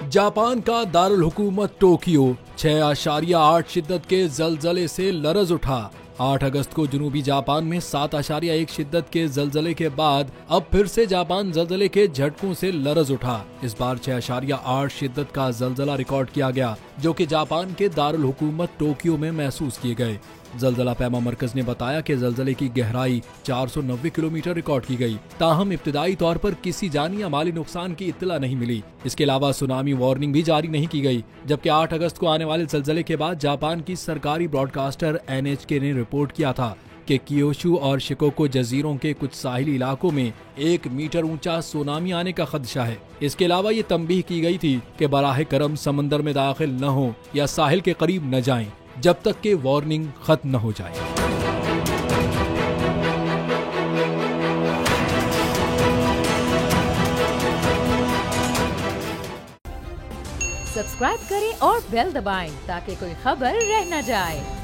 Japan का दारुल हुकूमत Tokyo 6.8 शिद्दत के जलजले से लरज उठा। 8 अगस्त को जनूबी जापान में 7.1 शिद्दत के जलजले के बाद अब फिर से जापान जलजले के झटकों से लरज उठा। इस बार 6.8 शिद्दत का जलजला रिकॉर्ड किया गया, जो कि जापान के दारुल हुकूमत टोक्यो में महसूस किए गए। जलजला पैमा मरकज ने बताया कि जलजले की गहराई 490 किलोमीटर रिकॉर्ड की गई। ताहम इब्तिदाई तौर पर किसी जानी या माली नुकसान की इत्तला नहीं मिली। इसके अलावा सुनामी वार्निंग भी जारी नहीं की गई। जबकि 8 अगस्त को आने वाले जलजले के बाद जापान की सरकारी ब्रॉडकास्टर NHK ने रिपोर्ट किया था कि क्योशू और शिकोको जजीरों के कुछ साहिली इलाकों में 1 मीटर ऊंचा सुनामी आने का खदशा है। इसके अलावा ये तंबीह की गई थी कि बराह करम समंदर में दाखिल न हो या साहिल के करीब न जाएं जब तक कि वार्निंग खत्म न हो जाए। सब्सक्राइब करें और बेल दबाएं ताकि कोई खबर रह न जाए।